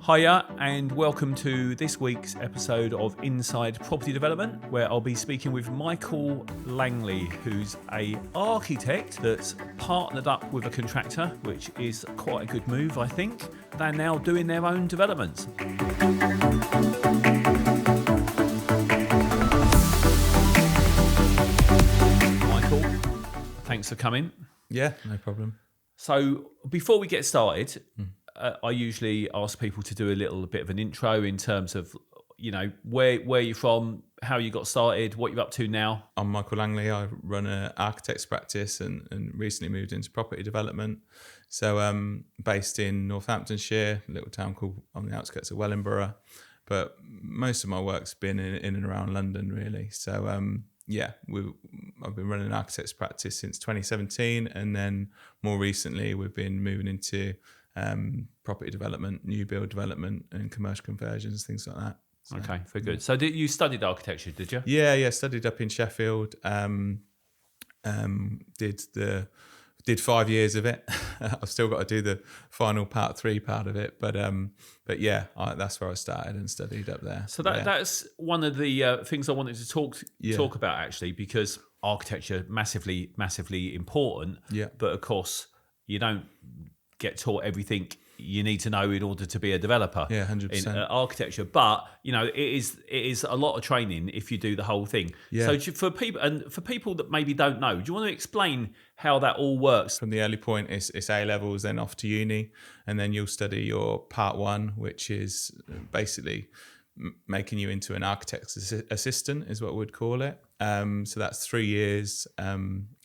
Hiya and welcome to this week's episode of Inside Property Development, where I'll be speaking with Michael Langley, who's an architect that's partnered up with a contractor, which is quite a good move, I think. They're now doing their own developments. Michael, thanks for coming. Yeah, no problem. So before we get started, I usually ask people to do a little bit of an intro in terms of, you know, where you're from, how you got started, what you're up to now. I'm Michael Langley. I run an architect's practice and recently moved into property development. So I'm based in Northamptonshire, a little town called on the outskirts of Wellingborough. But most of my work's been in and around London, really. So I've been running an architect's practice since 2017, and then more recently we've been moving into property development, new build development, and commercial conversions, things like that. So, okay, very good. So you studied architecture, did you? Yeah. Studied up in Sheffield. Did 5 years of it. I've still got to do the final part 3 part of it, but that's where I started and studied up there. So that's one of the things I wanted to talk about, actually, because architecture massively important. Yeah. But of course, you don't get taught everything you need to know in order to be a developer. Yeah, 100%. In architecture. But you know, it is a lot of training if you do the whole thing. Yeah. So for people that maybe don't know, do you want to explain how that all works? From the early point, it's A levels, then off to uni, and then you'll study your part 1, which is basically making you into an architect's assistant, is what we'd call it. So that's 3 years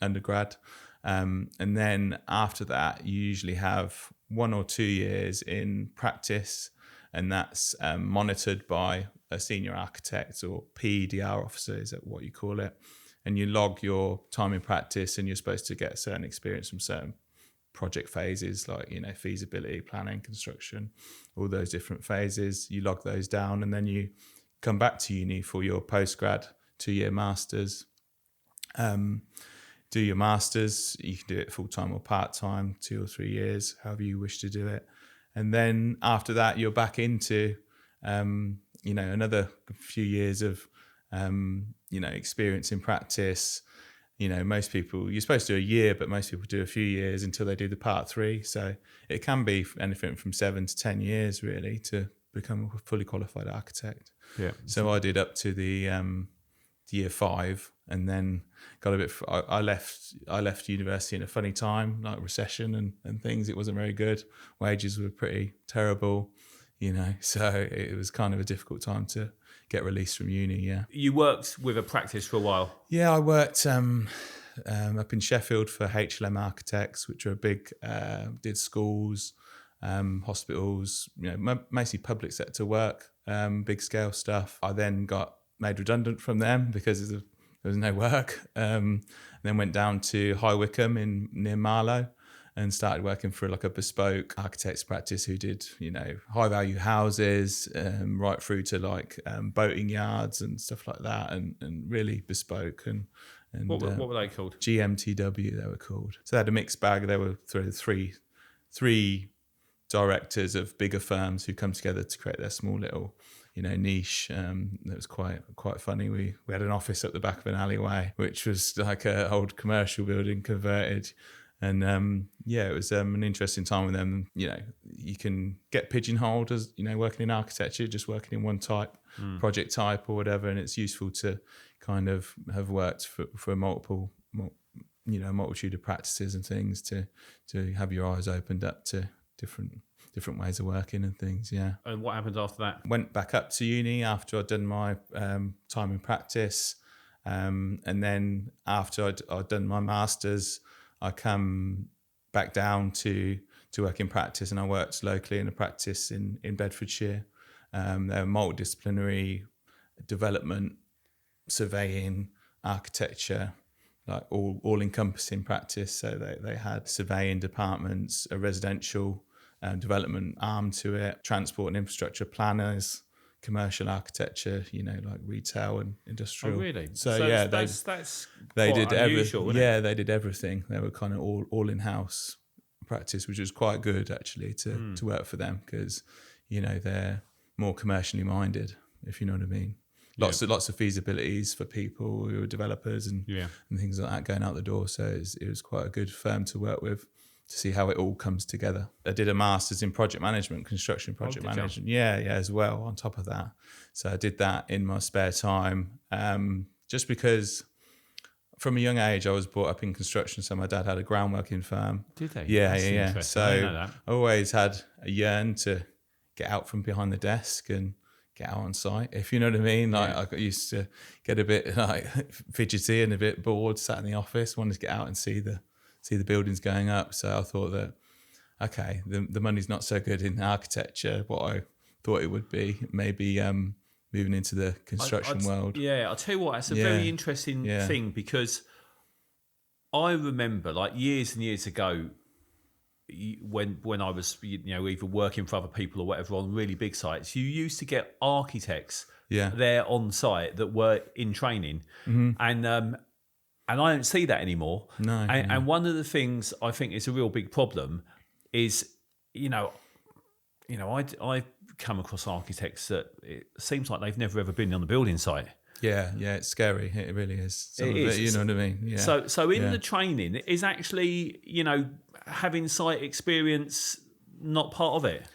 undergrad. And then after that, you usually have 1 or 2 years in practice, and that's monitored by a senior architect or PEDR officer, is what you call it. And you log your time in practice, and you're supposed to get certain experience from certain project phases, like, you know, feasibility, planning, construction, all those different phases. You log those down, and then you come back to uni for your postgrad 2-year masters. Do your masters. You can do it full-time or part-time, 2 or 3 years, however you wish to do it. And then after that, you're back into, another few years of, experience in practice. You know, most people, you're supposed to do a year, but most people do a few years until they do the part 3. So it can be anything from 7 to 10 years, really, to become a fully qualified architect. Yeah. So I did up to the year 5, and then got a bit. I left university in a funny time, like recession and things. It wasn't very good. Wages were pretty terrible, you know. So it was kind of a difficult time to get released from uni. Yeah. You worked with a practice for a while. Yeah, I worked up in Sheffield for HLM Architects, which are a big did schools, hospitals, you know, mostly public sector work, big scale stuff. I then got made redundant from them because there was no work. And then went down to High Wycombe near Marlow and started working for like a bespoke architect's practice who did, you know, high value houses, right through to like boating yards and stuff like that, and really bespoke. And what were they called? GMTW they were called. So they had a mixed bag. They were three directors of bigger firms who come together to create their small little, you know, niche. That was quite funny. We had an office at the back of an alleyway, which was like an old commercial building converted. And it was an interesting time with them. You know, you can get pigeonholed as, you know, working in architecture, just working in one type, project type or whatever. And it's useful to kind of have worked for multitude of practices and things to have your eyes opened up to different ways of working and things. Yeah. And what happened after that? Went back up to uni after I'd done my time in practice, and then after I'd done my masters, I come back down to work in practice, and I worked locally in a practice in Bedfordshire. They're multidisciplinary development, surveying, architecture, like all encompassing practice. So they had surveying departments, a residential development arm to it, transport and infrastructure planners, commercial architecture, you know, like retail and industrial. Oh, really? So yeah, that's they quite did unusual, everything. Yeah, they did everything. They were kind of all in-house practice, which was quite good actually to work for them, because they're more commercially minded, if you know what I mean. Lots of feasibilities for people who are developers and things like that going out the door. So it was quite a good firm to work with to see how it all comes together. I did a master's in project management, construction project management. Yeah, as well on top of that. So I did that in my spare time, just because from a young age I was brought up in construction. So my dad had a groundworking firm. Did they? Yeah. So I know that. I always had a yearn to get out from behind the desk and get out on site, if you know what I mean. Like I used to get a bit like fidgety and a bit bored, sat in the office, wanted to get out and see the buildings going up. So I thought that, okay, the money's not so good in architecture, what I thought it would be. Maybe moving into the construction world. Yeah, I'll tell you what, that's a very interesting thing, because I remember like years and years ago, when I was either working for other people or whatever on really big sites, you used to get architects there on site that were in training, and I don't see that anymore. No. And one of the things I think is a real big problem is, I come across architects that it seems like they've never ever been on the building site. Yeah, it's scary. It really is. It is. You know what I mean? Yeah. So in the training, is actually, having site experience not part of it?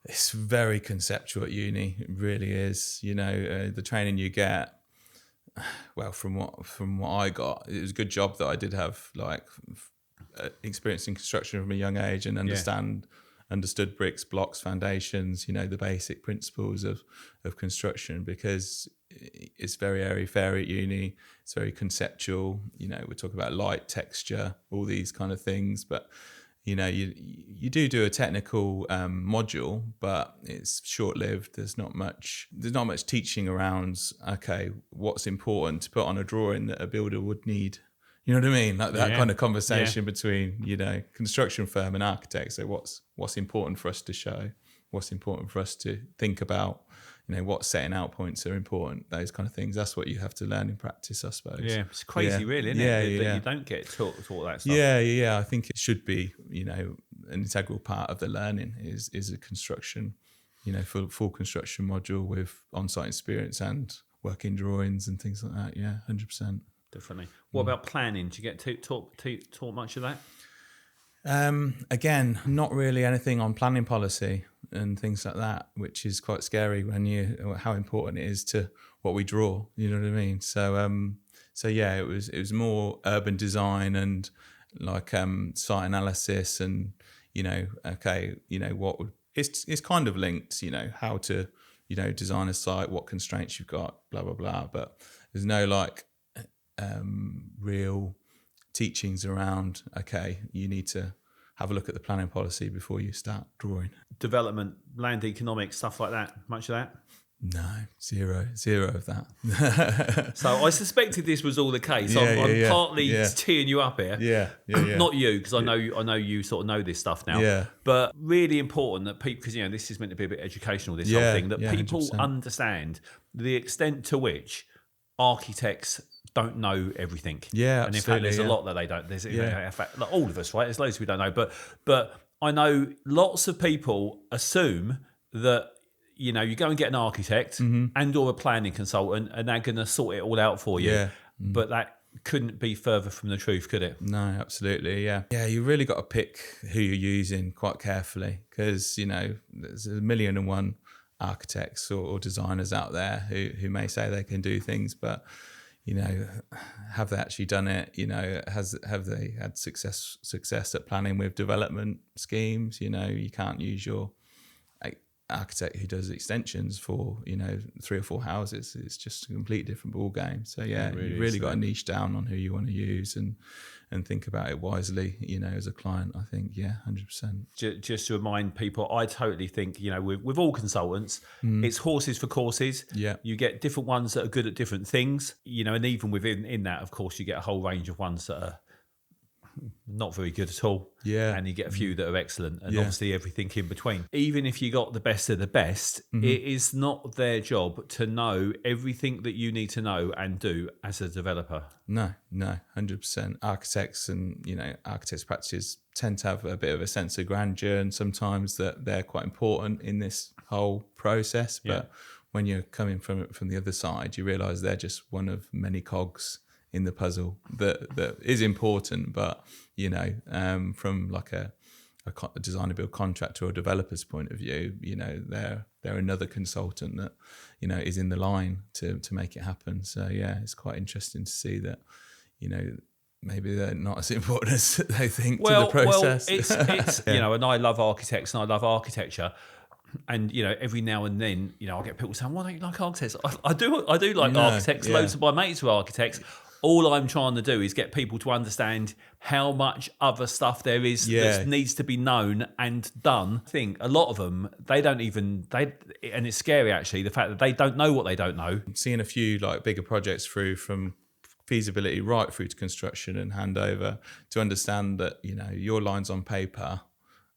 It's very conceptual at uni. It really is. The training you get, well, from what I got, it was a good job that I did have like experience in construction from a young age and understood bricks, blocks, foundations, the basic principles of construction, because it's very airy-fairy at uni. It's very conceptual. We're talking about light, texture, all these kind of things. But, you do a technical module, but it's short-lived. There's not much teaching around, okay, what's important to put on a drawing that a builder would need. You know what I mean? Like that kind of conversation between, construction firm and architect. So what's important for us to show? What's important for us to think about? What setting out points are important? Those kind of things. That's what you have to learn in practice, I suppose. Yeah, it's crazy, really, isn't it? That you don't get taught that stuff. Yeah. I think it should be, an integral part of the learning is a construction, full construction module with on-site experience and working drawings and things like that. Yeah, 100%. Definitely. What about planning? Do you get taught much of that? Again, not really anything on planning policy and things like that, which is quite scary when how important it is to what we draw. You know what I mean? So yeah, it was more urban design and like site analysis and what would it's kind of linked. How to design a site, what constraints you've got, blah blah blah. But there's no like real teachings around, okay, you need to have a look at the planning policy before you start drawing. Development, land economics, stuff like that, much of that? No, zero of that. So I suspected this was all the case. I'm partly teeing you up here. Yeah. Not you, because I know you sort of know this stuff now. Yeah. But really important that people, because this is meant to be a bit educational, this whole thing, that people 100%. Understand the extent to which architects don't know everything. Yeah, and in fact, there's a lot that they don't. There's in fact, like all of us, right? There's loads we don't know, but I know lots of people assume that you go and get an architect and or a planning consultant, and they're going to sort it all out for you. Yeah. But that couldn't be further from the truth, could it? No, absolutely. Yeah. You really got to pick who you're using quite carefully, because there's 1,000,001 architects or designers out there who may say they can do things, but have they actually done it? Have they had success at planning with development schemes? You can't use your architect who does extensions for 3 or 4 houses. It's just a completely different ball game. So you really got to niche down on who you want to use and think about it wisely, as a client. I think 100%. Just to remind people, I totally think with all consultants, it's horses for courses. Yeah, you get different ones that are good at different things, and even within that, of course, you get a whole range of ones that are not very good at all. Yeah. And you get a few that are excellent, and obviously everything in between. Even if you got the best of the best, it is not their job to know everything that you need to know and do as a developer. No, 100%. Architects and, architects' practices tend to have a bit of a sense of grandeur, and sometimes that they're quite important in this whole process. Yeah. But when you're coming from the other side, you realise they're just one of many cogs in the puzzle that is important. But from like a designer build contractor or developer's point of view, they're another consultant that is in the line to make it happen. So yeah, it's quite interesting to see that maybe they're not as important as they think to the process. Well, it's Yeah. and I love architects and I love architecture. And every now and then, I get people saying, "Why don't you like architects?" I do like architects. Yeah. Loads of my mates are architects. All I'm trying to do is get people to understand how much other stuff there is that needs to be known and done. I think a lot of them, and it's scary actually, the fact that they don't know what they don't know. Seeing a few like bigger projects through from feasibility right through to construction and handover, to understand that your lines on paper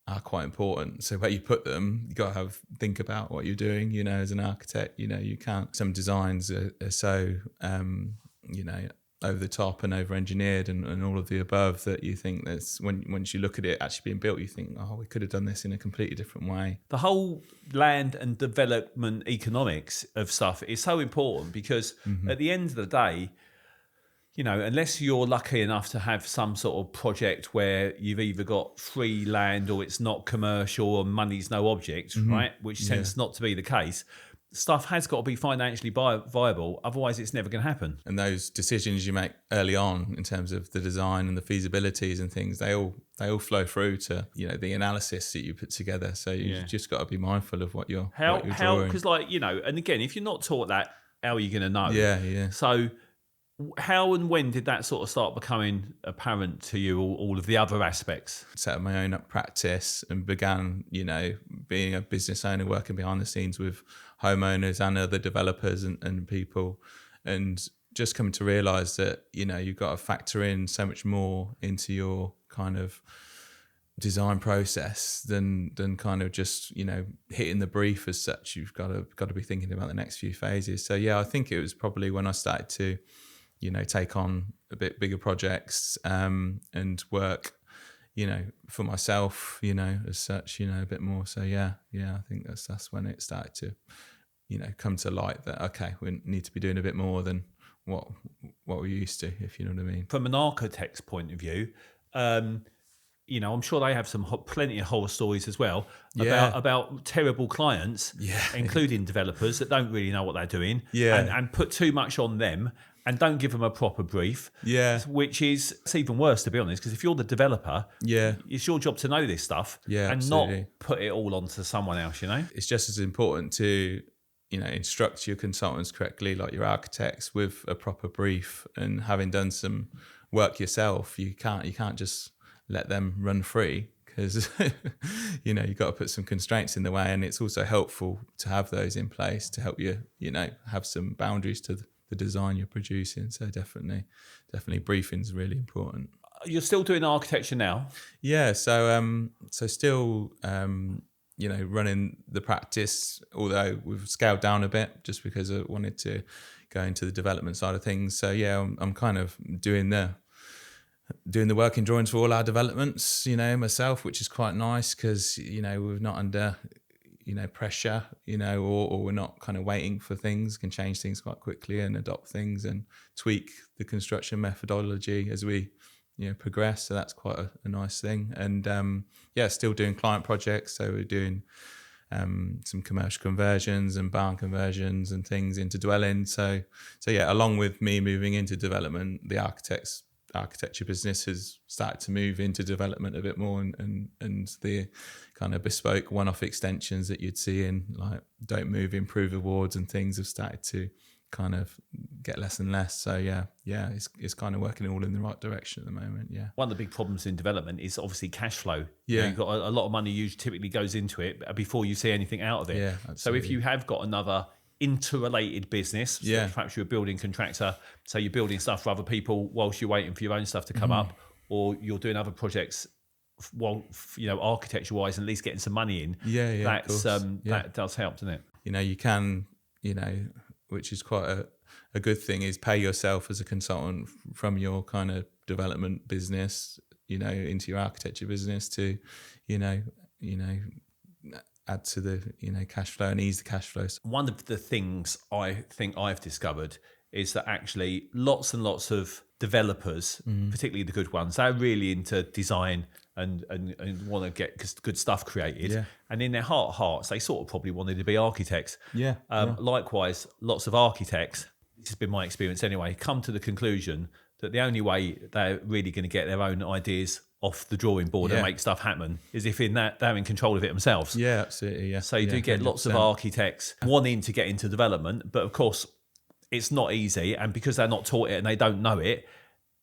are quite important. So where you put them, you got to think about what you're doing. As an architect, you can't. Some designs are so over the top and over engineered and all of the above that you think that's once you look at it actually being built, you think, oh, we could have done this in a completely different way. The whole land and development economics of stuff is so important because at the end of the day, unless you're lucky enough to have some sort of project where you've either got free land or it's not commercial or money's no object, right? Which tends not to be the case. Stuff has got to be financially viable. Otherwise, it's never going to happen. And those decisions you make early on in terms of the design and the feasibilities and things, they all flow through to the analysis that you put together. So you just got to be mindful of what you're drawing. Because and again, if you're not taught that, how are you going to know? Yeah. So how and when did that sort of start becoming apparent to you, all of the other aspects? Set up my own practice and began, being a business owner, working behind the scenes with homeowners and other developers and people, and just coming to realise that, you've got to factor in so much more into your kind of design process than kind of just, hitting the brief as such. You've got to be thinking about the next few phases. So yeah, I think it was probably when I started to take on a bit bigger projects and work, for myself, as such, a bit more. So yeah, I think that's when it started to, come to light that, okay, we need to be doing a bit more than what we're used to, if you know what I mean. From an architect's point of view, I'm sure they have plenty of horror stories as well about terrible clients, including developers that don't really know what they're doing, and put too much on them and don't give them a proper brief. Which is, it's even worse, to be honest, because if you're the developer, it's your job to know this stuff and absolutely. not put it all onto someone else. It's just as important to instruct your consultants correctly, like your architects, with a proper brief, and having done some work yourself, you can't just let them run free, because you've got to put some constraints in the way. And it's also helpful to have those in place to help you have some boundaries to the design you're producing. So definitely briefing's really important. You're still doing architecture now? Yeah, so still running the practice, although we've scaled down a bit just because I wanted to go into the development side of things. So yeah, I'm kind of doing the working drawings for all our developments, myself, which is quite nice because, we're not under, pressure, or we're not kind of waiting for things. Can change things quite quickly and adopt things and tweak the construction methodology as we, progress. So that's quite a nice thing. And still doing client projects. So we're doing some commercial conversions and barn conversions and things into dwellings. So yeah, along with me moving into development, the architecture business has started to move into development a bit more, and the kind of bespoke one-off extensions that you'd see in like Don't Move, Improve awards and things have started to kind of get less and less. So yeah, it's kind of working all in the right direction at the moment. Yeah. One of the big problems in development is obviously cash flow. Yeah. You've got a lot of money usually typically goes into it before you see anything out of it. Yeah, absolutely. So if you have got another interrelated business, so perhaps you're a building contractor, so you're building stuff for other people whilst you're waiting for your own stuff to come up, or you're doing other projects architecture wise, and at least getting some money in. That does help, doesn't it? You can, which is quite a good thing, is pay yourself as a consultant from your kind of development business, into your architecture business to, add to the cash flow and ease the cash flows. One of the things I think I've discovered is that actually lots and lots of developers, particularly the good ones, they're really into design and want to get good stuff created. Yeah. And in their heart of hearts, they sort of probably wanted to be architects. Yeah. Likewise, lots of architects, this has been my experience anyway, come to the conclusion that the only way they're really going to get their own ideas off the drawing board and make stuff happen is if they're in control of it themselves. Yeah, absolutely. Yeah. So you do get 100%. Lots of architects wanting to get into development, but of course it's not easy, and because they're not taught it and they don't know it,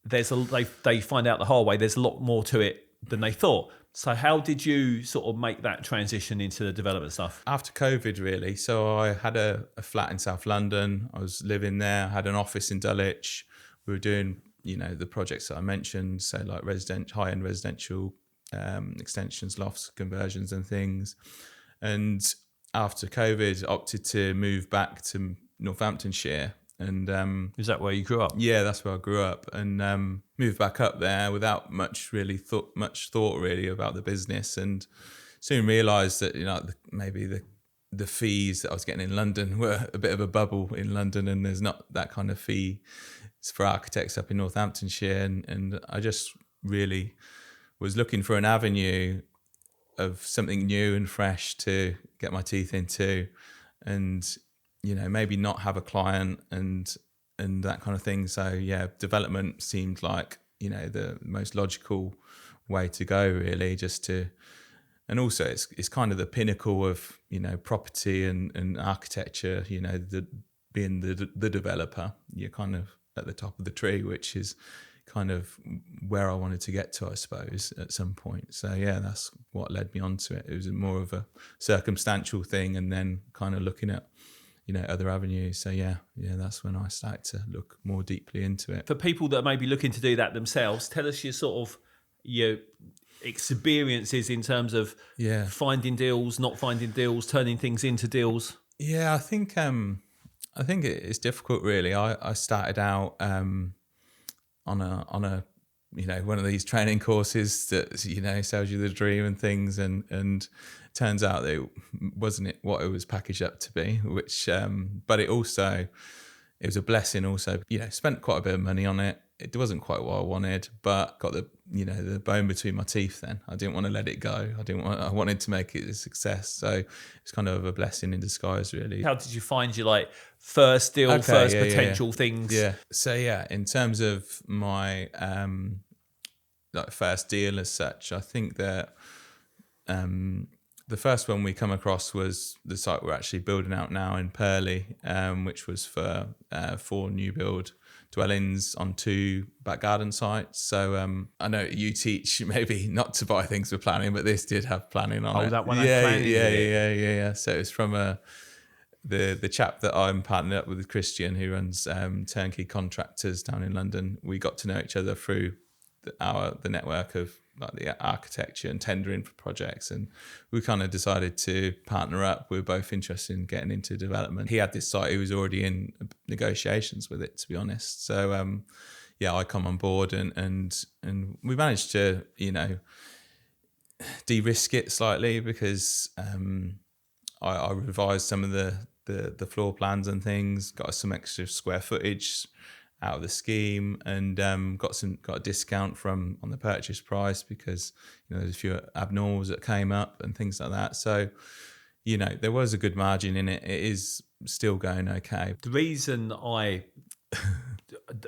they find out the hard way. There's a lot more to it than they thought. So how did you sort of make that transition into the development stuff? After COVID, really. So I had a flat in South London. I was living there. I had an office in Dulwich. We were doing, the projects that I mentioned, so like high-end residential extensions, lofts, conversions and things. And after COVID, opted to move back to Northamptonshire. And is that where you grew up? Yeah, that's where I grew up, and moved back up there without much thought really about the business, and soon realised that maybe the fees that I was getting in London were a bit of a bubble in London, and there's not that kind of fee for architects up in Northamptonshire, and I just really was looking for an avenue of something new and fresh to get my teeth into, and maybe not have a client and that kind of thing. So yeah, development seemed like the most logical way to go, really, and also it's kind of the pinnacle of property and architecture. Being the developer, you're kind of at the top of the tree, which is kind of where I wanted to get to, I suppose, at some point. So yeah, that's what led me onto it. It was more of a circumstantial thing, and then kind of looking at other avenues. So yeah, that's when I started to look more deeply into it. For people that may be looking to do that themselves, tell us your experiences in terms of finding deals, not finding deals, turning things into deals. Yeah, I think it's difficult, really. I started out on a one of these training courses that sells you the dream and things, and turns out that it wasn't what it was packaged up to be, which but it was a blessing also. Spent quite a bit of money on it. It wasn't quite what I wanted, but got the bone between my teeth then. I didn't want to let it go. I wanted to make it a success. So it's kind of a blessing in disguise, really. How did you find your first deal, potential things? Yeah. So yeah, in terms of my first deal as such, I think that the first one we come across was the site we're actually building out now in Purley, which was for 4 new build dwellings on 2 back garden sites. So I know you teach maybe not to buy things for planning, but this did have planning on it. Oh, that one had planning? Yeah. So it's from the chap that I'm partnered up with, Christian, who runs Turnkey Contractors down in London. We got to know each other through the network of the architecture and tendering for projects, and we kind of decided to partner up. We were both interested in getting into development. He had this site, he was already in negotiations with it, to be honest. So I come on board and we managed to de-risk it slightly, because I revised some of the floor plans and things, got some extra square footage out of the scheme, and got a discount on the purchase price, because there's a few abnormals that came up and things like that. So there was a good margin in it. It is still going okay. The reason I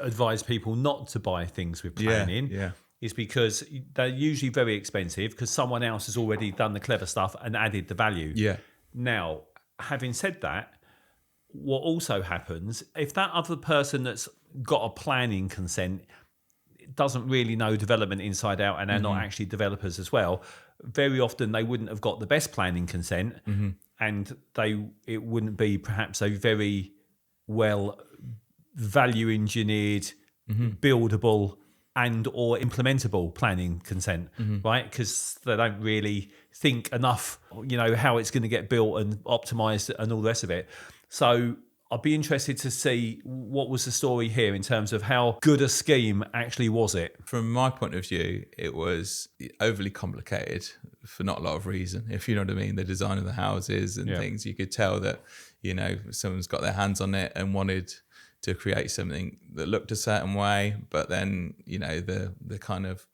advise people not to buy things with planning is because they're usually very expensive, because someone else has already done the clever stuff and added the value. Now, having said that, what also happens, if that other person that's got a planning consent doesn't really know development inside out, and they're not actually developers as well, very often they wouldn't have got the best planning consent, and it wouldn't be perhaps a very well value engineered, buildable and or implementable planning consent, right? Because they don't really think enough, how it's going to get built and optimized and all the rest of it. So I'd be interested to see what was the story here in terms of how good a scheme actually was it. From my point of view, it was overly complicated for not a lot of reason, if you know what I mean. The design of the houses and things, you could tell that, you know, someone's got their hands on it and wanted to create something that looked a certain way, but then, you know, the kind of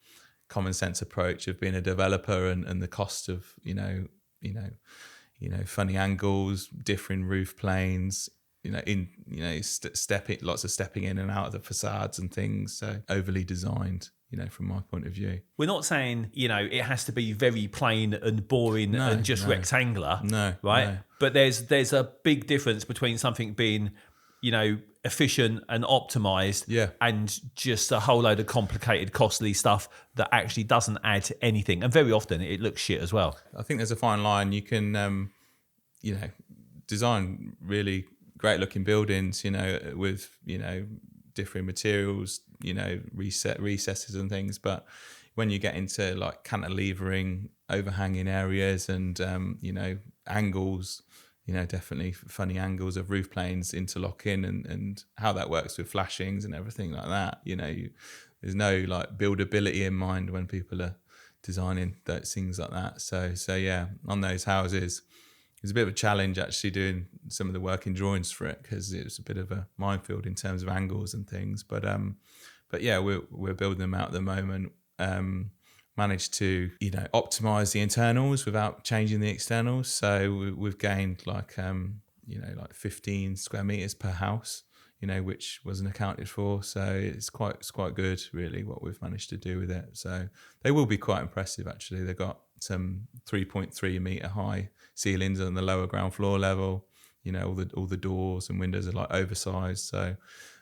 common sense approach of being a developer and the cost of, funny angles, differing roof planes, lots of stepping in and out of the facades and things. So overly designed, you know, from my point of view. We're not saying, you know, it has to be very plain and boring and just rectangular. No. Right. No. But there's a big difference between something being, you know, efficient and optimized and just a whole load of complicated, costly stuff that actually doesn't add anything. And very often it looks shit as well. I think there's a fine line. You can, design really great looking buildings, you know, with, you know, different materials, you know, recesses and things. But when you get into like cantilevering, overhanging areas and, angles, you know, definitely funny angles of roof planes interlocking and how that works with flashings and everything like that. You know, there's no like buildability in mind when people are designing those things like that. So yeah, on those houses, it was a bit of a challenge actually doing some of the working drawings for it because it was a bit of a minefield in terms of angles and things. But yeah, we're building them out at the moment. Managed to, you know, optimize the internals without changing the externals. So we've gained like 15 square meters per house, you know, which wasn't accounted for. So it's quite good really what we've managed to do with it. So they will be quite impressive actually. They've got some 3.3 meter high ceilings on the lower ground floor level. You know, all the doors and windows are like oversized. So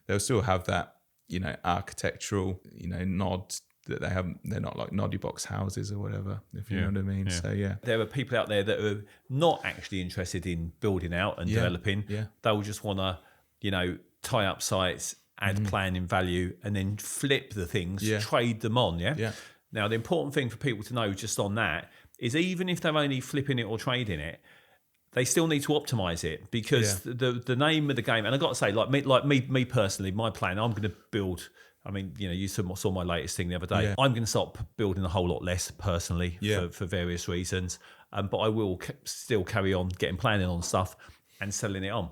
they'll still have that, you know, architectural, you know, nod that they have. They're not like noddy box houses or whatever, if you know what I mean. So yeah, there are people out there that are not actually interested in building out and developing. They'll just want to, you know, tie up sites, add planning value, and then flip the things, trade them on. Now the important thing for people to know just on that is even if they're only flipping it or trading it, they still need to optimize it because the name of the game. And I got to say, like me personally, my plan, I'm going to build. I mean, you know, you saw my latest thing the other day. I'm going to start building a whole lot less personally for various reasons. But I will still carry on getting planning on stuff and selling it on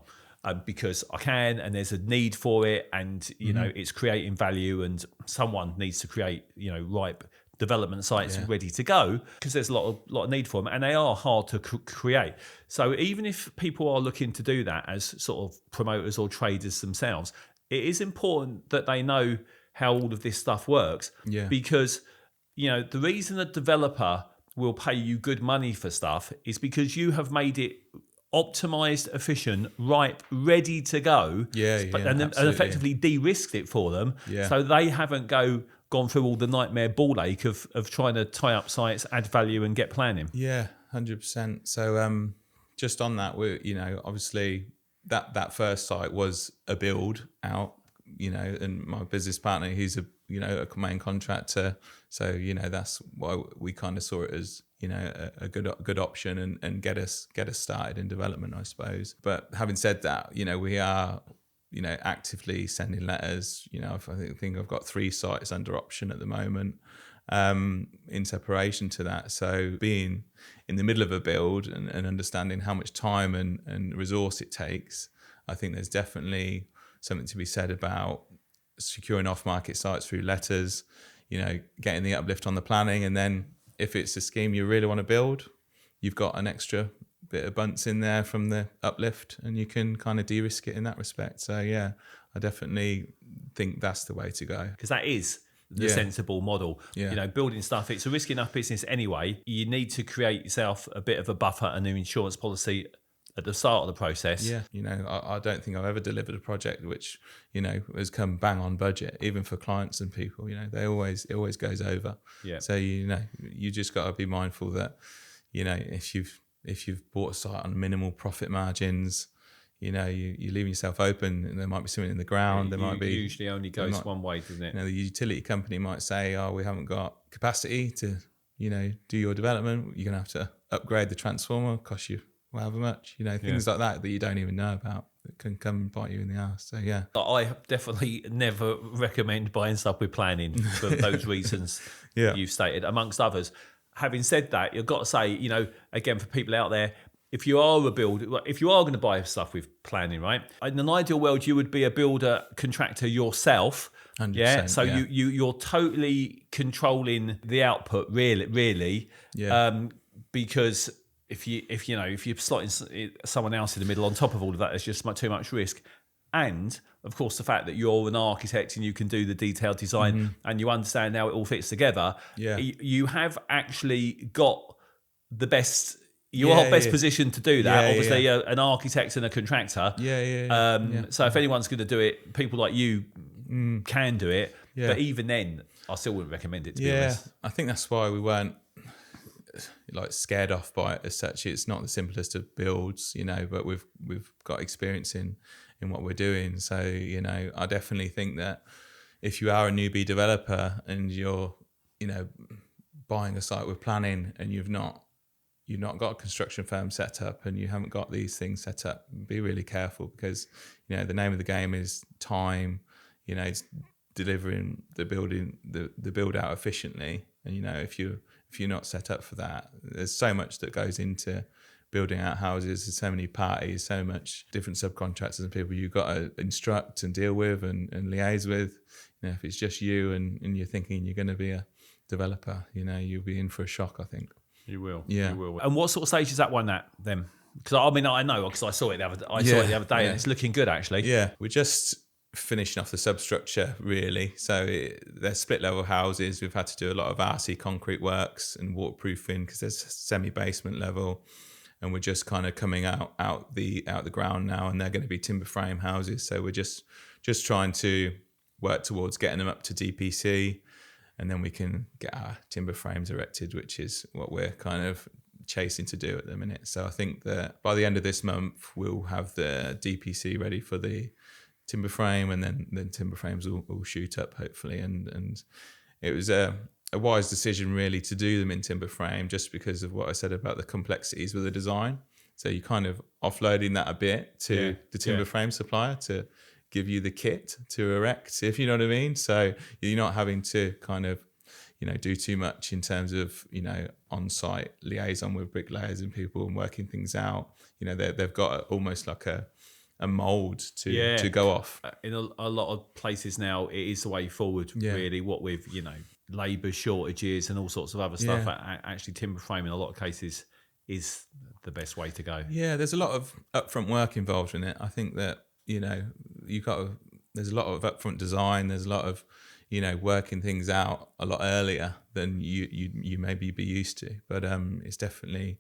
because I can, and there's a need for it, and you know, it's creating value, and someone needs to create, you know, ripe development sites ready to go because there's a lot of need for them, and they are hard to create. So even if people are looking to do that as sort of promoters or traders themselves, it is important that they know how all of this stuff works because, you know, the reason a developer will pay you good money for stuff is because you have made it optimized, efficient, ripe, ready to go, and effectively de-risked it for them, so they haven't gone through all the nightmare ball ache of trying to tie up sites, add value, and get planning. 100%. So just on that, we, you know, obviously that first site was a build out, you know, and my business partner, he's a main contractor, so you know that's why we kind of saw it as, you know, a good option and get us started in development, I suppose. But having said that, you know, we are, you know, actively sending letters. You know, I think I've got 3 sites under option at the moment, in separation to that. So being in the middle of a build and understanding how much time and resource it takes, I think there's definitely something to be said about securing off-market sites through letters, you know, getting the uplift on the planning, and then if it's a scheme you really want to build, you've got an extra bit of bunts in there from the uplift, and you can kind of de-risk it in that respect. So yeah, I definitely think that's the way to go, because that is the sensible model. You know, building stuff, it's a risky enough business anyway. You need to create yourself a bit of a buffer and an insurance policy at the start of the process. You know, I don't think I've ever delivered a project which, you know, has come bang on budget, even for clients and people. You know, it always goes over. So, you know, you just got to be mindful that, you know, if you've bought a site on minimal profit margins, you know, you're leaving yourself open, and there might be something in the ground. There might be, usually only goes one way, doesn't it? You know, the utility company might say, "Oh, we haven't got capacity to, you know, do your development. You're gonna have to upgrade the transformer. Cost you however much." You know, things like that you don't even know about that can come and bite you in the ass. So yeah, I definitely never recommend buying stuff with planning for those reasons you've stated, amongst others. having said that, you've got to say, you know, again, for people out there, if you are a builder, if you are going to buy stuff with planning, right? In an ideal world, you would be a builder contractor yourself. 100%, yeah. So you're totally controlling the output, really. Yeah. Because if you're slotting someone else in the middle on top of all of that, there's just too much risk. And of course, the fact that you're an architect and you can do the detailed design and you understand how it all fits together, you have actually got the best. You are best positioned to do that. Obviously, an architect and a contractor. So if anyone's going to do it, people like you can do it. But even then, I still wouldn't recommend it, to be honest. I think that's why we weren't like scared off by it as such. It's not the simplest of builds, you know, but we've got experience in what we're doing. So, you know, I definitely think that if you are a newbie developer and you're, you know, buying a site with planning and you've not got a construction firm set up and you haven't got these things set up, be really careful, because, you know, the name of the game is time. You know, it's delivering the build out efficiently. And, you know, if you're not set up for that, there's so much that goes into building out houses. There's so many parties, so much different subcontractors and people you've got to instruct and deal with and liaise with. You know, if it's just you and you're thinking you're going to be a developer, you know, you'll be in for a shock, I think. You will. Yeah. You will. And what sort of stage is that one at then? Because I mean, I know because I saw it the other day, and it's looking good actually. Yeah, we're just finishing off the substructure really. So they're split level houses. We've had to do a lot of RC concrete works and waterproofing because there's semi-basement level, and we're just kind of coming out the ground now, and they're going to be timber frame houses. So we're just trying to work towards getting them up to DPC, and then we can get our timber frames erected, which is what we're kind of chasing to do at the minute. So I think that by the end of this month, we'll have the DPC ready for the timber frame, and then timber frames will shoot up hopefully. And it was a wise decision really to do them in timber frame, just because of what I said about the complexities with the design. So you're kind of offloading that a bit to the timber frame supplier to give you the kit to erect, if you know what I mean. So you're not having to kind of, you know, do too much in terms of, you know, on-site liaison with bricklayers and people and working things out. You know, they've got almost like a mold to go off. In a lot of places now, it is the way forward, really, what with, you know, labour shortages and all sorts of other stuff. Actually, timber frame in a lot of cases is the best way to go. Yeah, there's a lot of upfront work involved in it. I think that, you know, there's a lot of upfront design. There's a lot of, you know, working things out a lot earlier than you maybe be used to. But it's definitely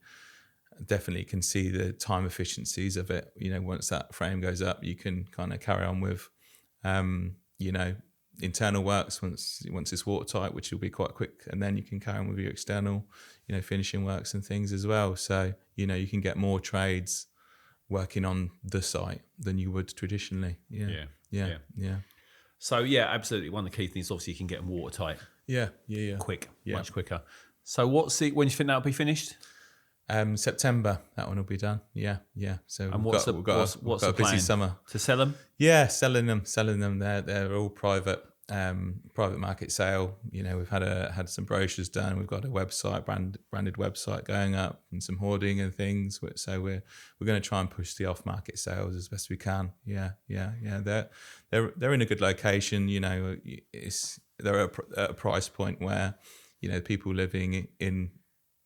can see the time efficiencies of it. You know, once that frame goes up, you can kind of carry on with, you know, internal works once it's watertight, which will be quite quick, and then you can carry on with your external, you know, finishing works and things as well. So, you know, you can get more trades working on the site than you would traditionally. Yeah. So yeah, absolutely. One of the key things, obviously, you can get them watertight. Yeah. Quick, much quicker. So when do you think that'll be finished? September, that one will be done. Yeah. So and what's the busy plan? Summer To sell them? Yeah, selling them. They're all private market sale. You know, we've had some brochures done. We've got a website, branded website going up, and some hoarding and things. So we're going to try and push the off market sales as best we can. Yeah. They're in a good location. You know, they're at a price point where, you know, people living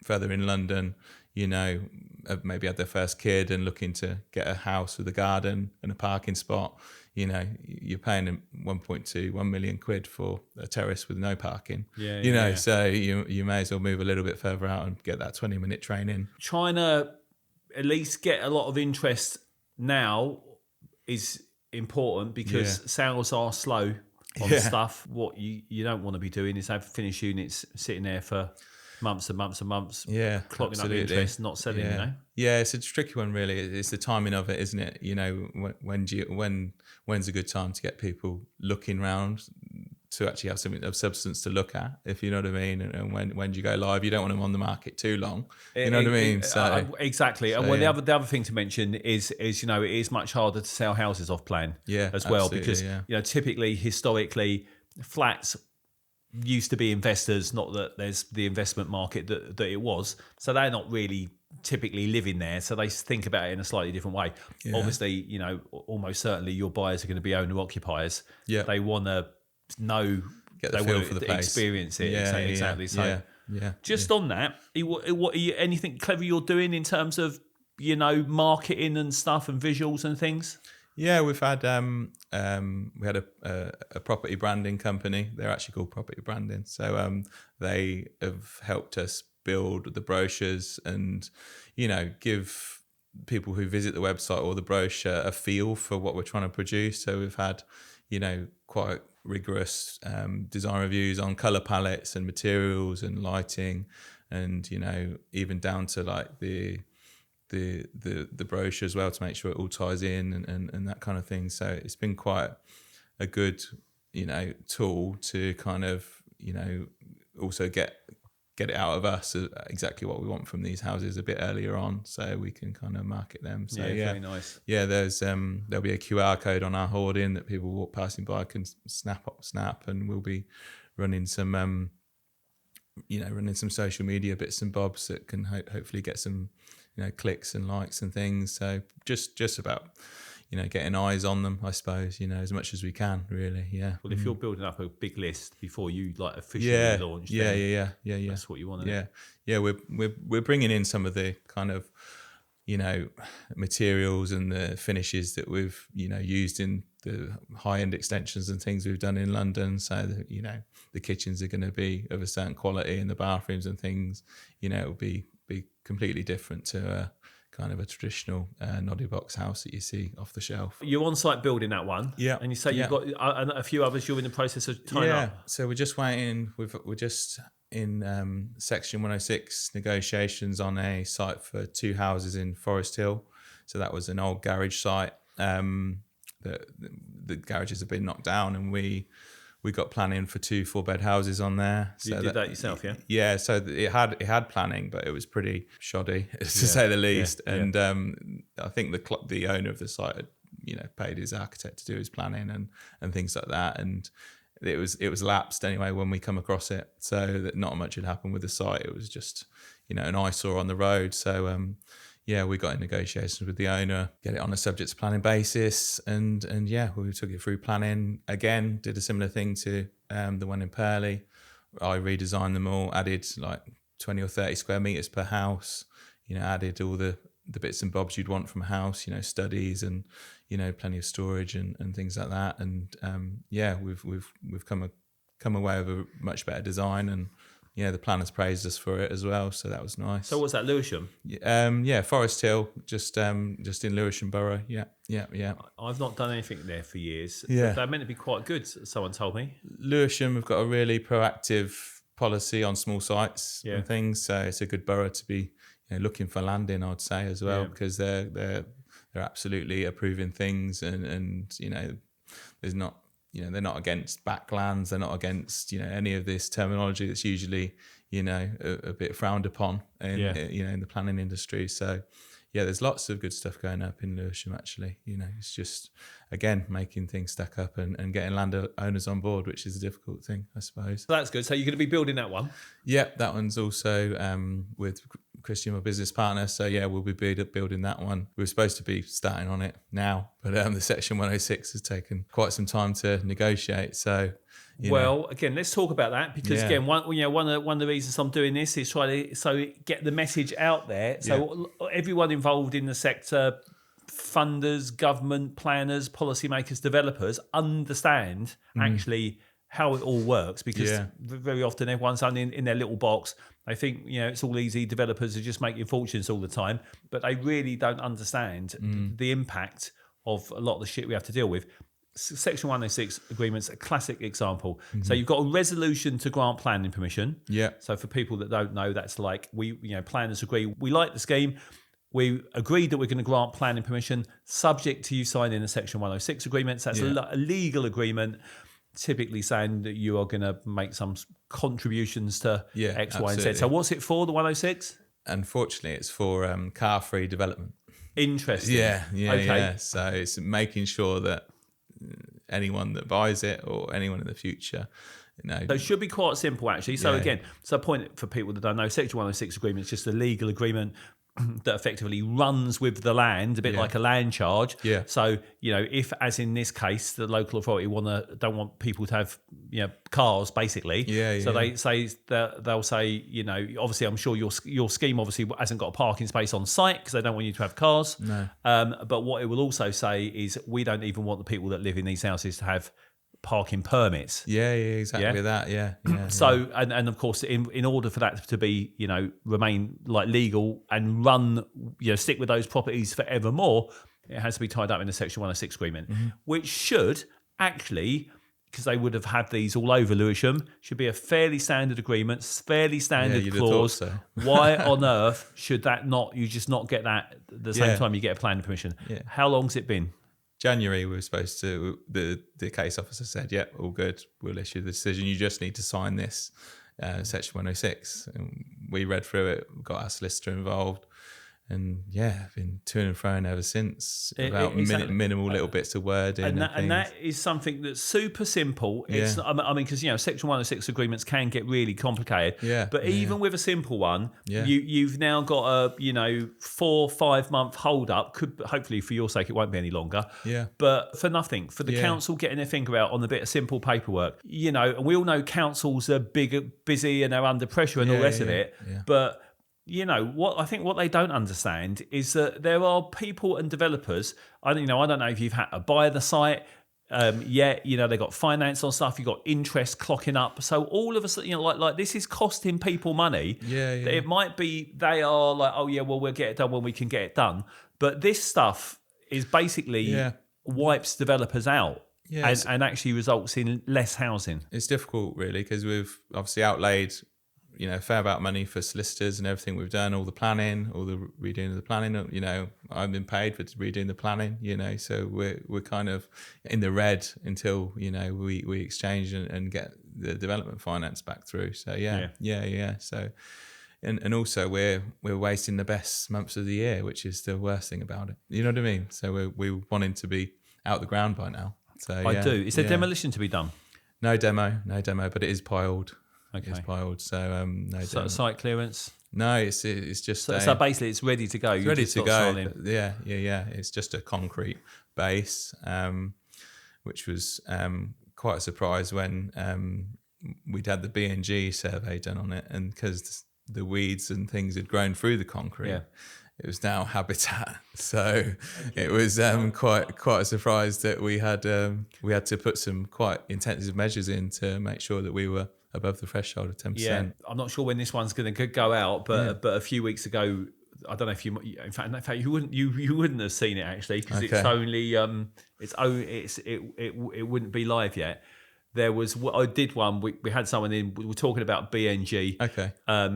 further in London, you know, have maybe had their first kid and looking to get a house with a garden and a parking spot. You know, you're paying 1 million quid for a terrace with no parking. So you may as well move a little bit further out and get that 20-minute train in. Trying to at least get a lot of interest now is important, because sales are slow on stuff. What you don't want to be doing is have finished units sitting there for months and months and months, clocking up interest, not selling. You know, it's a tricky one, really. It's the timing of it, isn't it? You know, when's a good time to get people looking around to actually have something of substance to look at, if you know what I mean. And when do you go live? You don't want them on the market too long. You know what I mean? Exactly. And the other thing to mention is you know, it is much harder to sell houses off plan. As well, because you know, typically historically flats used to be investors, not that there's the investment market that it was. So they're not really typically living there. So they think about it in a slightly different way. Yeah. Obviously, you know, almost certainly your buyers are going to be owner occupiers. Yeah. They want to know, Get the they feel want for the to place. experience it. Exactly. So just on that, what are you, anything clever you're doing in terms of, you know, marketing and stuff and visuals and things? Yeah, we've had we had a property branding company. They're actually called Property Branding. So they have helped us build the brochures and, you know, give people who visit the website or the brochure a feel for what we're trying to produce. So we've had, you know, quite rigorous design reviews on color palettes and materials and lighting, and, you know, even down to like the brochure as well, to make sure it all ties in and that kind of thing. So it's been quite a good, you know, tool to kind of, you know, also get it out of us exactly what we want from these houses a bit earlier on, so we can kind of market them. So very nice. Yeah, there's there'll be a QR code on our hoarding that people passing by can snap, and we'll be running some running some social media bits and bobs that can hopefully get some, you know, clicks and likes and things. So just about, you know, getting eyes on them, I suppose, you know, as much as we can, really. Yeah. Well, if you're building up a big list before you like officially launch, yeah. That's what you want. Yeah. We're bringing in some of the kind of, you know, materials and the finishes that we've, you know, used in the high-end extensions and things we've done in London. So that, you know, the kitchens are going to be of a certain quality, and the bathrooms and things, you know, it'll be completely different to a kind of a traditional noddy box house that you see off the shelf. You're on site building that one, and you say you've got a few others you're in the process of tying up. So we're just waiting. We're just in Section 106 negotiations on a site for 2 houses in Forest Hill. So that was an old garage site. The garages have been knocked down, and we got planning for 2 4-bed houses on there. So you did that yourself, yeah? Yeah, so it had planning, but it was pretty shoddy, to say the least. And I think the owner of the site had, you know, paid his architect to do his planning and things like that. And it was lapsed anyway when we come across it. So that not much had happened with the site. It was just, you know, an eyesore on the road. So we got in negotiations with the owner, get it on a subject to planning basis, and we took it through planning again. Did a similar thing to the one in Purley. I redesigned them all, added like 20 or 30 square meters per house. You know, added all the bits and bobs you'd want from a house. You know, studies and, you know, plenty of storage and things like that. And we've come away with a much better design, and yeah, the planners praised us for it as well, so that was nice. So what's that, Lewisham? Forest Hill, just in Lewisham Borough. Yeah. I've not done anything there for years. Yeah. They're meant to be quite good, someone told me. Lewisham have got a really proactive policy on small sites and things, so it's a good borough to be, you know, looking for land in, I'd say, as well, because they're absolutely approving things, and you know, there's not. You know, they're not against backlands. They're not against, you know, any of this terminology that's usually, you know, a bit frowned upon in the planning industry. So, yeah, there's lots of good stuff going up in Lewisham, actually. You know, it's just, again, making things stack up and getting landowners on board, which is a difficult thing, I suppose. So that's good. So you're going to be building that one? Yeah, that one's also with Christian, my business partner. So yeah, we'll be building that one. We were supposed to be starting on it now, but the Section 106 has taken quite some time to negotiate. So, again, let's talk about that, because again, one of the reasons I'm doing this is try to get the message out there. So everyone involved in the sector, funders, government, planners, policymakers, developers, understand actually how it all works, because very often everyone's only in their little box. They think, you know, it's all easy. Developers are just making fortunes all the time, but they really don't understand the impact of a lot of the shit we have to deal with. Section 106 agreements, a classic example. So you've got a resolution to grant planning permission. Yeah. So for people that don't know, that's like planners agree, we like the scheme. We agreed that we're going to grant planning permission subject to you signing a Section 106 agreement. So that's a legal agreement, typically saying that you are going to make some contributions to X, Y, and Z. So what's it for, the 106? Unfortunately, it's for car-free development. Interesting. Yeah. So it's making sure that anyone that buys it or anyone in the future, So it should be quite simple, actually. So Yeah. again, so a point for people that don't know, Section 106 agreement is just a legal agreement that effectively runs with the land, a bit like a land charge. Yeah. So, if, as in this case, the local authority don't want people to have, cars, basically. Yeah. So they say that they'll say, obviously, I'm sure your scheme obviously hasn't got a parking space on site because they don't want you to have cars. No. But what it will also say is we don't even want the people that live in these houses to have parking permits. Yeah, exactly that. Yeah. So, and of course, in order for that to be, remain like legal and run, stick with those properties forevermore, it has to be tied up in a Section 106 agreement, which should actually, because they would have had these all over Lewisham, should be a fairly standard agreement, fairly standard clause. So. Why on earth should that you just not get that at the same time you get a planning permission? Yeah. How long's it been? January, we were supposed to, the case officer said, yep, all good, we'll issue the decision. You just need to sign this Section 106. And we read through it, got our solicitor involved. And been to and fro ever since about exactly. Minimal little bits of wording. And that is something that's super simple. It's I mean, because Section 106 agreements can get really complicated. Yeah. But even with a simple one, you've now got a 4-5 month hold up. Could hopefully for your sake it won't be any longer. Yeah. But for nothing, for the council getting their finger out on a bit of simple paperwork. And we all know councils are busy and they're under pressure and all the rest of it. Yeah. But what they don't understand is that there are people and developers. I don't know if you've had to buy the site yet. They got finance on stuff. You got interest clocking up. So all of a sudden, like this is costing people money. Yeah. It might be they are like, oh yeah, well we'll get it done when we can get it done. But this stuff is basically wipes developers out. Yeah, and actually results in less housing. It's difficult, really, because we've obviously outlaid a fair amount of money for solicitors and everything we've done, all the planning, all the redoing of the planning. I've been paid for redoing the planning. So we're kind of in the red until we exchange and get the development finance back through. So yeah. So and also we're wasting the best months of the year, which is the worst thing about it. You know what I mean? So we're wanting to be out the ground by now. So I do. Is there demolition to be done? No demo, but it is piled. Okay. It's piled, so no. So site clearance? No, it's just so basically it's ready to go. It's ready to go. Yeah. It's just a concrete base, which was quite a surprise when we'd had the B&G survey done on it, and because the weeds and things had grown through the concrete, it was now habitat. So it was quite a surprise that we had to put some quite intensive measures in to make sure that we were above the threshold of 10%. Yeah, I'm not sure when this one's going to go out, but a few weeks ago, I don't know if in fact you wouldn't have seen it actually, because it's only it wouldn't be live yet. There was I did one. We had someone in. We were talking about BNG. Okay.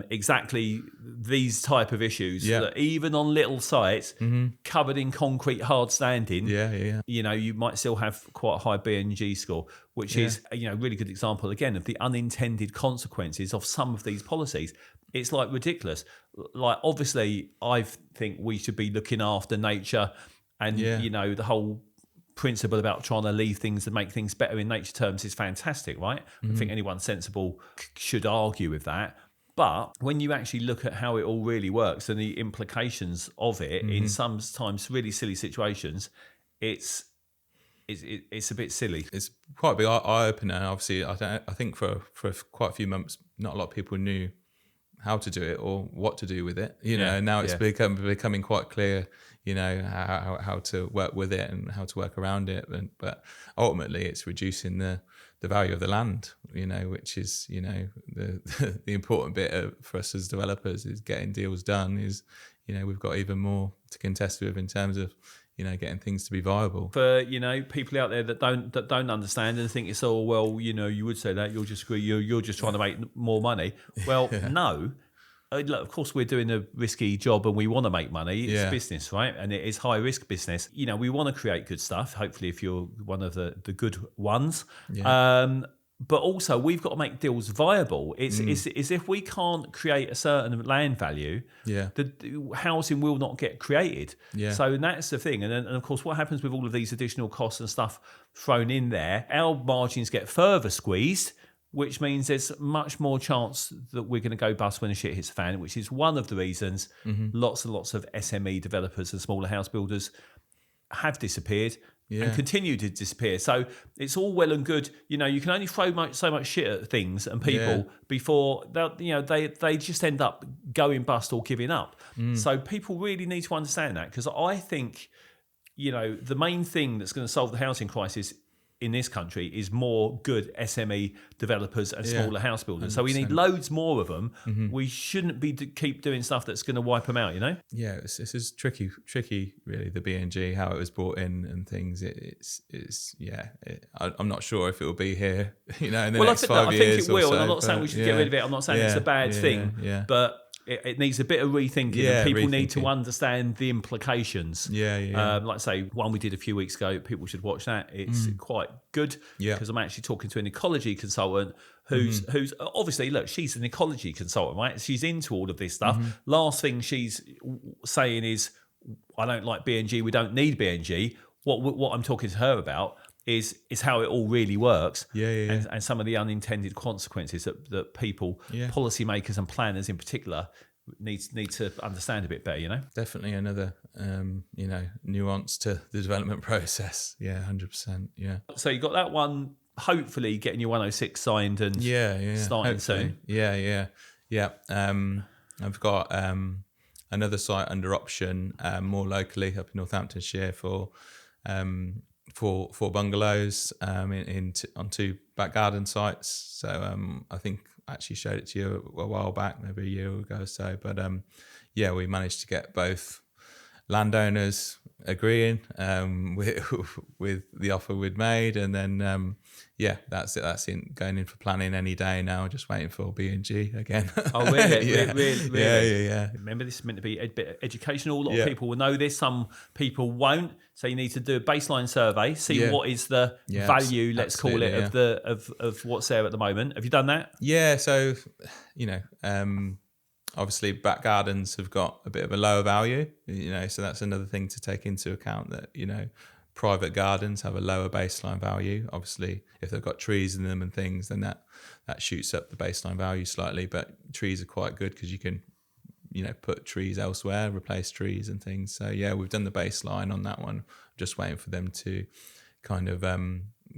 Exactly these type of issues. Yeah. That even on little sites covered in concrete, hard standing. Yeah. You might still have quite a high BNG score, which is a really good example again of the unintended consequences of some of these policies. It's like ridiculous. Like obviously, I think we should be looking after nature, and the whole principle about trying to leave things and make things better in nature terms is fantastic, right? I think anyone sensible should argue with that. But when you actually look at how it all really works and the implications of it in sometimes really silly situations, it's a bit silly. It's quite a big eye opener. Obviously, I think for quite a few months, not a lot of people knew how to do it or what to do with it. And now it's becoming quite clear. How to work with it and how to work around it, but ultimately it's reducing the value of the land, which is the important bit for us as developers is getting deals done. Is we've got even more to contest with in terms of getting things to be viable. For people out there that don't understand and think it's all well, you would say that you're just trying to make more money. Well, no. Of course, we're doing a risky job and we want to make money. It's business, right? And it is high risk business. We want to create good stuff. Hopefully, if you're one of the good ones. Yeah. But also, we've got to make deals viable. It's if we can't create a certain land value, the housing will not get created. Yeah. So that's the thing. And of course, what happens with all of these additional costs and stuff thrown in there, our margins get further squeezed. which means there's much more chance that we're going to go bust when the shit hits the fan, which is one of the reasons lots and lots of SME developers and smaller house builders have disappeared and continue to disappear. So it's all well and good. You can only throw so much shit at things and people before they just end up going bust or giving up. So people really need to understand that, because I think the main thing that's going to solve the housing crisis in this country is more good SME developers and smaller house builders. 100%. So we need loads more of them. We shouldn't keep doing stuff that's going to wipe them out, Yeah, this is tricky, really, the BNG, how it was brought in and things. I'm not sure if it will be here, in the next 5 years. I think it will, so, and I'm not saying we should get rid of it. I'm not saying it's a bad thing, but it needs a bit of rethinking, and people need to understand the implications. Like I say, one we did a few weeks ago, people should watch that. It's quite good, because I'm actually talking to an ecology consultant who's obviously, look, she's an ecology consultant, right? She's into all of this stuff. Last thing she's saying is, I don't like BNG, we don't need BNG. What I'm talking to her about is how it all really works, and some of the unintended consequences that people, policymakers and planners in particular, need to understand a bit better. Definitely another nuance to the development process. 100%. So you got that one, hopefully getting your 106 signed and starting hopefully. soon. I've got another site under option, more locally up in Northamptonshire for bungalows on 2 back garden sites. So I think I actually showed it to you a while back, maybe a year ago or so. But we managed to get both landowners agreeing with the offer we'd made, and then that's it. That's going in for planning any day now. Just waiting for B&G again. Oh, really? Really? Yeah. Remember, this is meant to be a bit educational. A lot of people will know this. Some people won't. So you need to do a baseline survey, see what is the value, let's call it, of what's there at the moment. Have you done that? Yeah. So obviously back gardens have got a bit of a lower value, so that's another thing to take into account, that private gardens have a lower baseline value. Obviously, if they've got trees in them and things, then that shoots up the baseline value slightly. But trees are quite good because you can put trees elsewhere, replace trees and things. So we've done the baseline on that one. Just waiting for them to kind of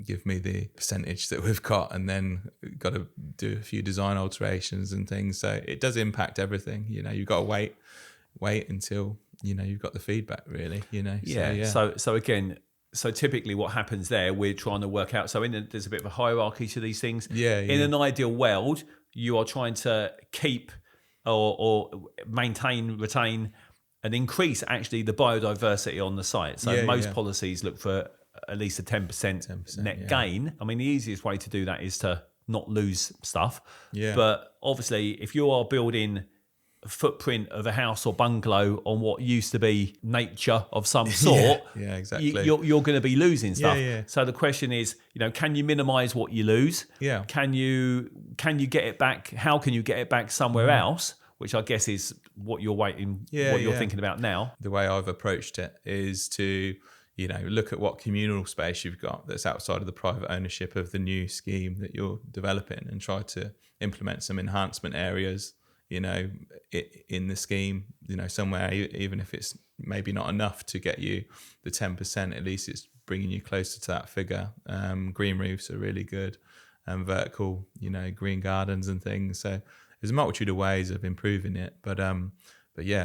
give me the percentage that we've got, and then got to do a few design alterations and things. So it does impact everything. You've got to wait until you've got the feedback, really. So typically what happens there, we're trying to work out. So there's a bit of a hierarchy to these things. In an ideal world, you are trying to keep or maintain, retain, and increase actually the biodiversity on the site. So most policies look for at least a 10% net gain. I mean, the easiest way to do that is to not lose stuff. But obviously, if you are building a footprint of a house or bungalow on what used to be nature of some sort, exactly. You're going to be losing stuff. So the question is, can you minimize what you lose? Can you get it back? How can you get it back somewhere else? Which I guess is what you're thinking about now. The way I've approached it is to look at what communal space you've got that's outside of the private ownership of the new scheme that you're developing, and try to implement some enhancement areas, in the scheme, somewhere, even if it's maybe not enough to get you the 10%, at least it's bringing you closer to that figure. Green roofs are really good, and vertical, green gardens and things. So there's a multitude of ways of improving it, but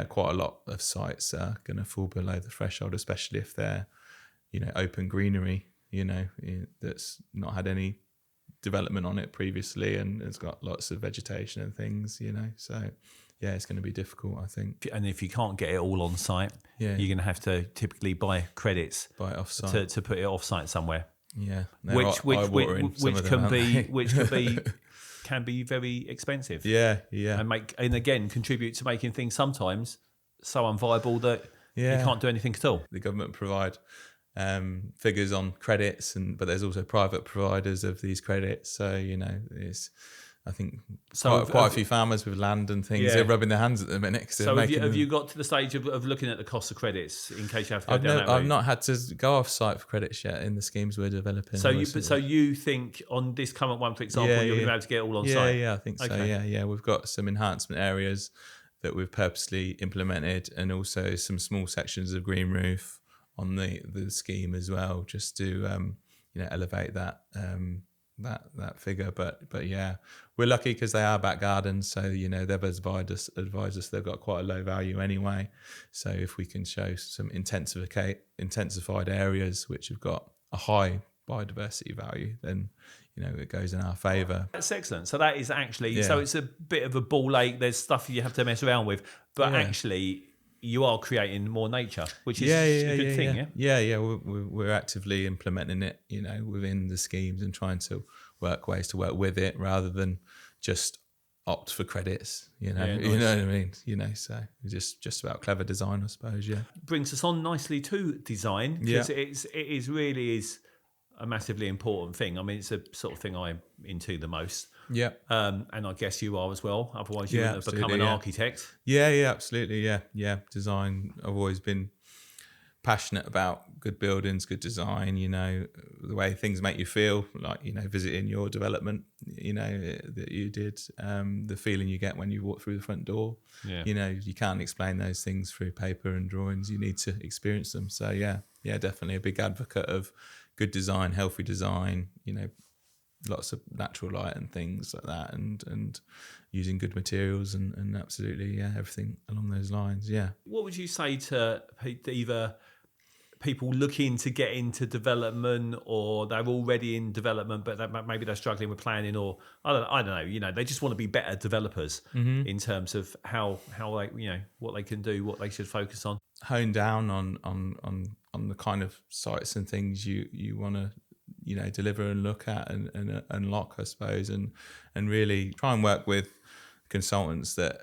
quite a lot of sites are going to fall below the threshold, especially if they're open greenery, that's not had any development on it previously, and it's got lots of vegetation and things, so it's going to be difficult, I think. And if you can't get it all on site, you're going to have to typically buy credits, buy it off site to put it off site somewhere. Which can be very expensive. And again contribute to making things sometimes so unviable that you can't do anything at all. The government provide figures on credits, but there's also private providers of these credits. So it's I think So quite a few farmers with land and things, Yeah. they're rubbing their hands at the minute. 'Cause they're So making have you got to the stage of looking at the cost of credits in case you have to go I've, down never, that route? I've not had to go off site for credits yet in the schemes we're developing. So you think on this current one, for example, you'll be able to get it all on site? Yeah, I think so. Okay. Yeah. We've got some enhancement areas that we've purposely implemented, and also some small sections of green roof on the scheme as well, just to elevate that that figure. But yeah, we're lucky because they are back gardens, so they've advised us they've got quite a low value anyway. So if we can show some intensified areas which have got a high biodiversity value, then it goes in our favour. That's excellent. So that is actually, Yeah. so it's a bit of a ball ache. There's stuff you have to mess around with, but actually you are creating more nature, which is a good thing. Yeah. We're actively implementing it, within the schemes, and trying to work ways to work with it rather than just opt for credits. You know what I mean. So it's just about clever design, I suppose. Yeah, brings us on nicely to design, because it really is a massively important thing. I mean, it's a sort of thing I'm into the most. Yeah. And I guess you are as well. Otherwise, you wouldn't have become an architect. Yeah, absolutely. Yeah. Design. I've always been passionate about good buildings, good design. The way things make you feel, like visiting your development. That you did. The feeling you get when you walk through the front door. Yeah. You can't explain those things through paper and drawings. You need to experience them. So yeah, definitely a big advocate of good design, healthy design, lots of natural light and things like that, and using good materials and absolutely, everything along those lines. Yeah. What would you say to either people looking to get into development, or they're already in development, but maybe they're struggling with planning, or I don't know, they just want to be better developers in terms of how they, what they can do, what they should focus on? Hone down on the kind of sites and things you want to deliver and look at and unlock, I suppose, and really try and work with consultants that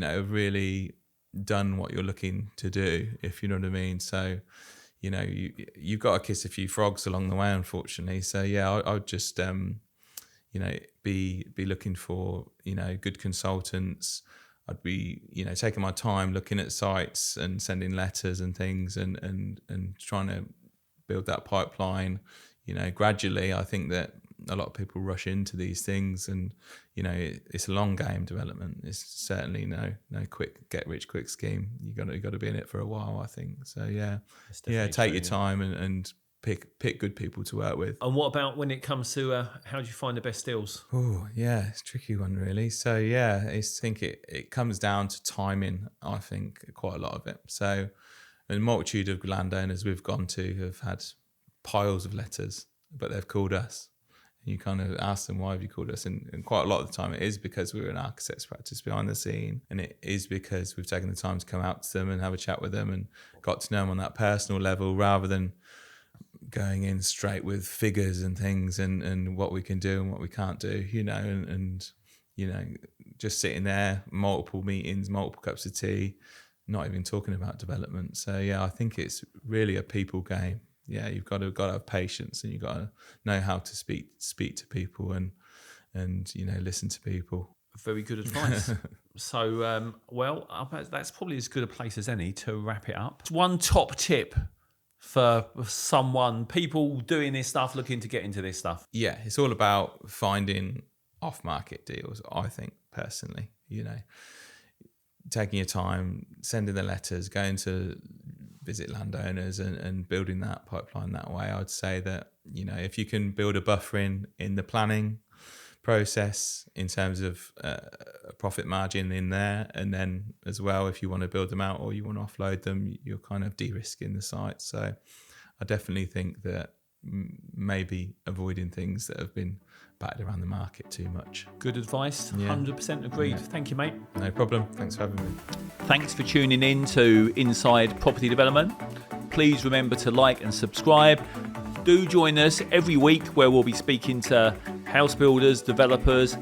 have really done what you're looking to do, if you know what I mean. So you've got to kiss a few frogs along the way, unfortunately. So yeah, I would just be looking for good consultants. I'd be taking my time looking at sites and sending letters and things, and trying to build that pipeline. Gradually. I think that a lot of people rush into these things, and it's a long game. Development. It's certainly no quick get rich quick scheme. You got to be in it for a while, I think. So take your time and pick good people to work with. And what about when it comes to how do you find the best deals? Oh yeah, it's a tricky one, really. So I think it comes down to timing. I think quite a lot of it. So a multitude of landowners we've gone to have had piles of letters, but they've called us. And you kind of ask them, why have you called us? And quite a lot of the time it is because we're an architect's practice behind the scene, and it is because we've taken the time to come out to them and have a chat with them and got to know them on that personal level, rather than going in straight with figures and things and what we can do and what we can't do, and just sitting there, multiple meetings, multiple cups of tea, not even talking about development. So I think it's really a people game. Yeah, you've got to have patience, and you've got to know how to speak to people and listen to people. Very good advice. So, that's probably as good a place as any to wrap it up. One top tip for people doing this stuff, looking to get into this stuff. Yeah, it's all about finding off-market deals, I think, personally. Taking your time, sending the letters, going to visit landowners and building that pipeline that way. I'd say that, if you can build a buffer in the planning process in terms of a profit margin in there, and then as well, if you want to build them out or you want to offload them, you're kind of de-risking the site. So I definitely think that maybe avoiding things that have been battered around the market too much. Good advice. 100% agreed. Yeah. Thank you, mate. No problem. Thanks for having me. Thanks for tuning in to Inside Property Development. Please remember to like and subscribe. Do join us every week, where we'll be speaking to house builders, developers,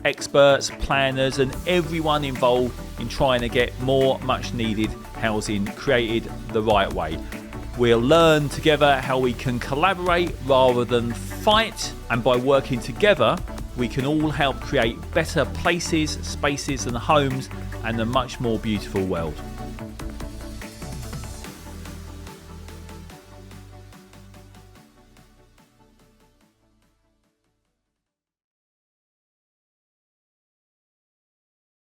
experts, planners, and everyone involved in trying to get more much needed housing created the right way. We'll learn together how we can collaborate rather than fight, and by working together, we can all help create better places, spaces and homes and a much more beautiful world.